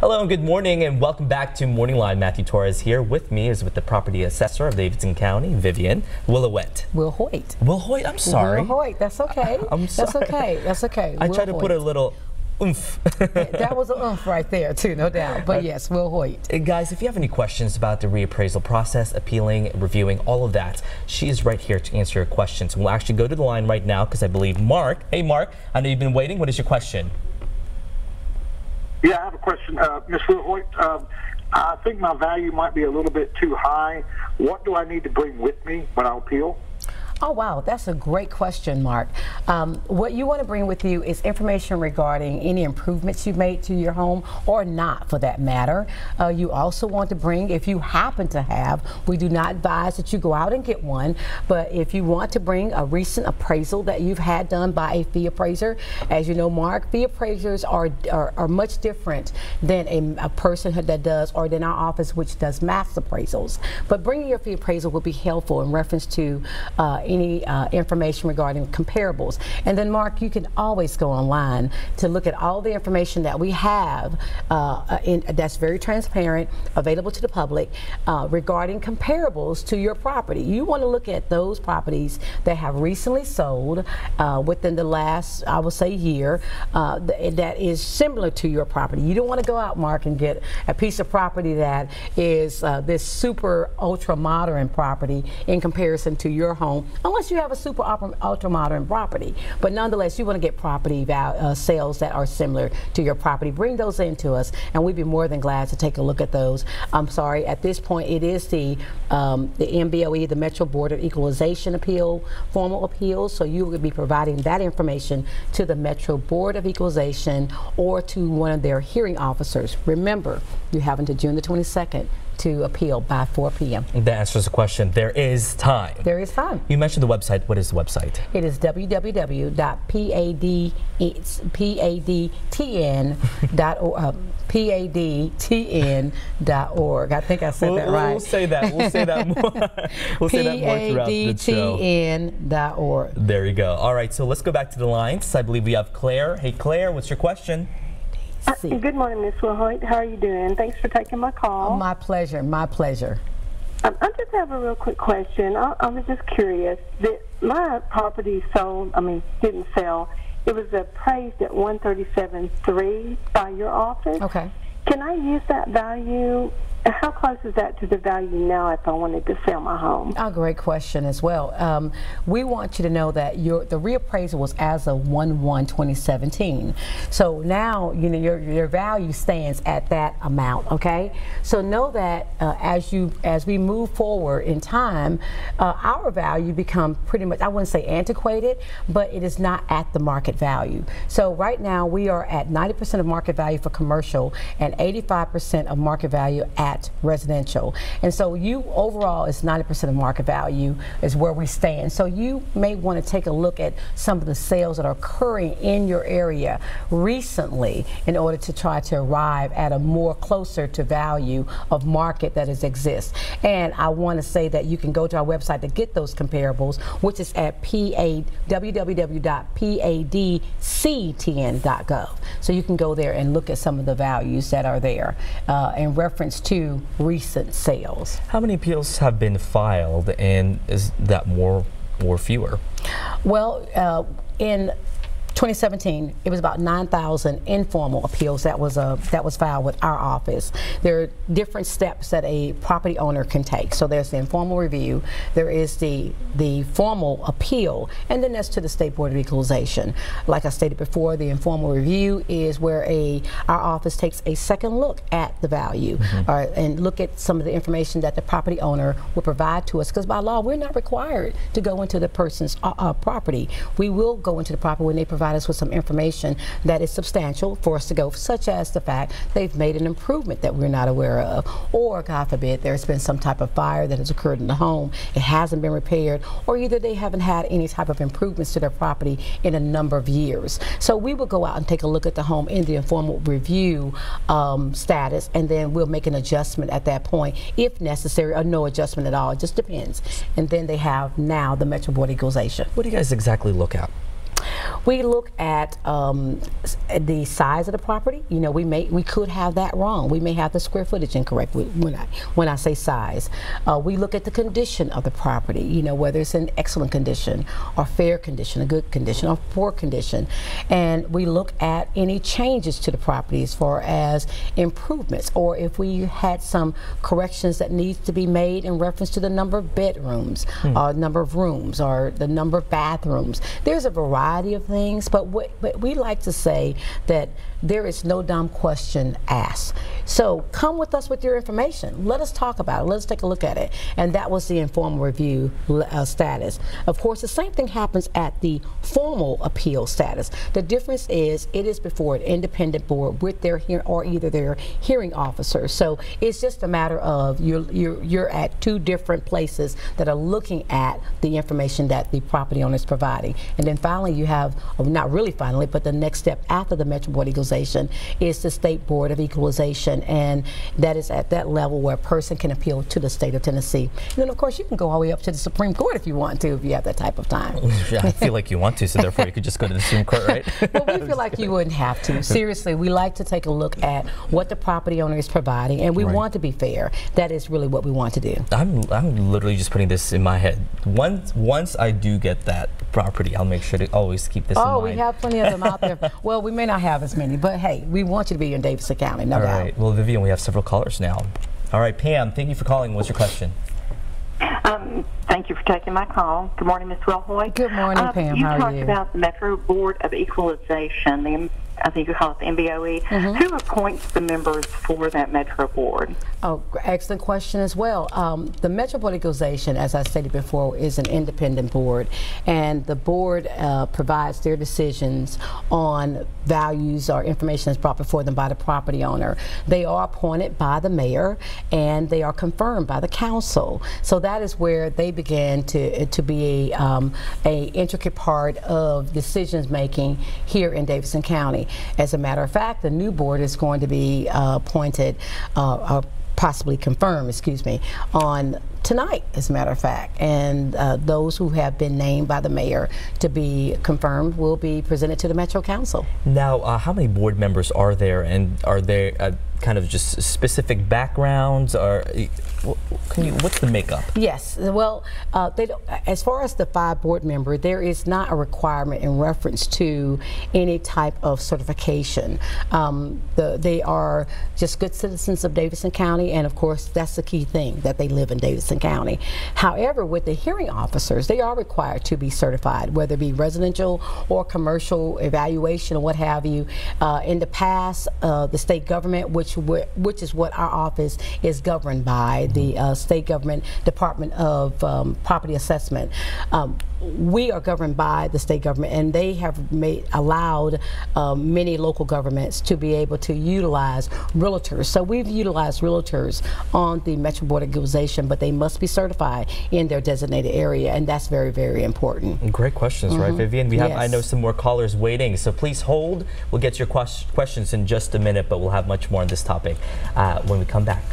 Hello and good morning and welcome back to MorningLine. Matthew Torres here. With me is with the Property Assessor of Davidson County, Vivian Wilhoite. Wilhoite, I'm sorry. Wilhoite, that's okay. I'm sorry. That's okay, that's okay. I tried to put a little oomph. That was an oomph right there too, no doubt. But yes, Wilhoite. Guys, if you have any questions about the reappraisal process, appealing, reviewing, all of that, she is right here to answer your questions. We'll actually go to the line right now because I believe Mark. Hey Mark, I know you've been waiting. What is your question? Yeah, I have a question. Ms. Wilhoite, I think my value might be a little bit too high. What do I need to bring with me when I appeal? Oh, wow, that's a great question, Mark. What you want to bring with you is information regarding any improvements you've made to your home or not, for that matter. You also want to bring, if you happen to have, we do not advise that you go out and get one, but if you want to bring a recent appraisal that you've had done by a fee appraiser, as you know, Mark, fee appraisers are much different than a person that does, or than our office, which does mass appraisals. But bringing your fee appraisal will be helpful in reference to any information regarding comparables. And then, Mark, you can always go online to look at all the information that we have that's very transparent, available to the public, regarding comparables to your property. You want to look at those properties that have recently sold within the last, I would say, year, that is similar to your property. You don't want to go out, Mark, and get a piece of property that is this super ultra modern property in comparison to your home, unless you have a super ultra modern property. But nonetheless, you want to get property sales that are similar to your property. Bring those into us, and we'd be more than glad to take a look at those. I'm sorry, at this point, it is the MBOE, the Metro Board of Equalization formal appeals. So you would be providing that information to the Metro Board of Equalization or to one of their hearing officers. Remember, you have until June the 22nd to appeal by 4 p.m. That answers the question. There is time. There is time. You mentioned the website. What is the website? It is www.padtn.org. I think I said that right. We'll say that. We'll say that more. We'll say that more throughout the show. padtn.org. There you go. All right, so let's go back to the lines. I believe we have Claire. Hey, Claire, what's your question? Good morning, Ms. Wilhoite. How are you doing? Thanks for taking my call. Oh, my pleasure. My pleasure. I just have a real quick question. I was just curious. My property didn't sell. It was appraised at $137,300 by your office. Okay. Can I use that value? How close is that to the value now if I wanted to sell my home? Oh, great question as well. We want you to know that the reappraisal was as of 1/1/2017. So now your value stands at that amount. Okay. So know that as we move forward in time, our value become pretty much, I wouldn't say antiquated, but it is not at the market value. So right now we are at 90% of market value for commercial and 85% of market value at residential. And so overall is 90% of market value is where we stand. So you may want to take a look at some of the sales that are occurring in your area recently in order to try to arrive at a more closer to value of market that exists. And I want to say that you can go to our website to get those comparables, which is at www.padctn.gov. So you can go there and look at some of the values that are there in reference to recent sales. How many appeals have been filed, and is that more or fewer? Well, in 2017, it was about 9,000 informal appeals that was filed with our office. There are different steps that a property owner can take. So there's the informal review, there is the formal appeal, and then that's to the State Board of Equalization. Like I stated before, the informal review is where our office takes a second look at the value and look at some of the information that the property owner will provide to us, because by law we're not required to go into the person's property. We will go into the property when they provide us with some information that is substantial for us to go, such as the fact they've made an improvement that we're not aware of, or God forbid there's been some type of fire that has occurred in the home, it hasn't been repaired, or either they haven't had any type of improvements to their property in a number of years. So we will go out and take a look at the home in the informal review status, and then we'll make an adjustment at that point if necessary, or no adjustment at all. It just depends. And then they have now the Metro Board of Equalization. What do you guys exactly look at? We look at the size of the property. You know, we could have that wrong. We may have the square footage incorrect when I say size. We look at the condition of the property. You know, whether it's in excellent condition or fair condition, a good condition or poor condition, and we look at any changes to the property as far as improvements, or if we had some corrections that needs to be made in reference to the number of bedrooms, or number of rooms, or the number of bathrooms. There's a variety of things, but we like to say that there is no dumb question asked. So come with us with your information. Let us talk about it. Let us take a look at it. And that was the informal review status. Of course, the same thing happens at the formal appeal status. The difference is it is before an independent board with their either their hearing officer. So it's just a matter of you're at two different places that are looking at the information that the property owner is providing. And then finally you have, well, not really finally, but the next step after the Metro Board of Equalization is the State Board of Equalization, and that is at that level where a person can appeal to the state of Tennessee. And then of course you can go all the way up to the Supreme Court if you want to, if you have that type of time. Yeah, I feel like you want to, so therefore you could just go to the Supreme Court, right? Well, we feel like you wouldn't have to. Seriously, we like to take a look at what the property owner is providing, and we want to be fair. That is really what we want to do. I'm literally just putting this in my head. Once I do get that property, I'll make sure to always keep this in mind. Oh, we have plenty of them out there. Well, we may not have as many, but hey, we want you to be in Davidson County, no doubt. All right. Well, Vivian, we have several callers now. All right, Pam, thank you for calling. What's your question? Thank you for taking my call. Good morning, Ms. Wilhoite. Good morning, Pam. How are you? You talked about the Metro Board of Equalization, I think you call it the MBOE. Who appoints the members for that Metro Board? Oh, excellent question as well. The Metro Board of Equalization, as I stated before, is an independent board, and the board provides their decisions on values or information that's brought before them by the property owner. They are appointed by the mayor, and they are confirmed by the council. So that is where they begin to be a intricate part of decisions making here in Davidson County. As a matter of fact, the new board is going to be appointed, possibly confirmed, excuse me, on tonight, as a matter of fact. And those who have been named by the mayor to be confirmed will be presented to the Metro Council. Now, how many board members are there, and are there kind of just specific backgrounds, or what's the makeup? Yes, well, as far as the 5 board members, there is not a requirement in reference to any type of certification. They are just good citizens of Davidson County, and of course that's the key thing, that they live in Davidson County. However, with the hearing officers, they are required to be certified, whether it be residential or commercial evaluation or what have you. In the past, the state government, which is what our office is governed by, the state government Department of Property Assessment. We are governed by the state government, and they have allowed many local governments to be able to utilize realtors. So we've utilized realtors on the Metro Board of Equalization, but they must be certified in their designated area, and that's very, very important. Great questions, right, Vivian? We have, I know, some more callers waiting, so please hold. We'll get your questions in just a minute, but we'll have much more on this topic when we come back.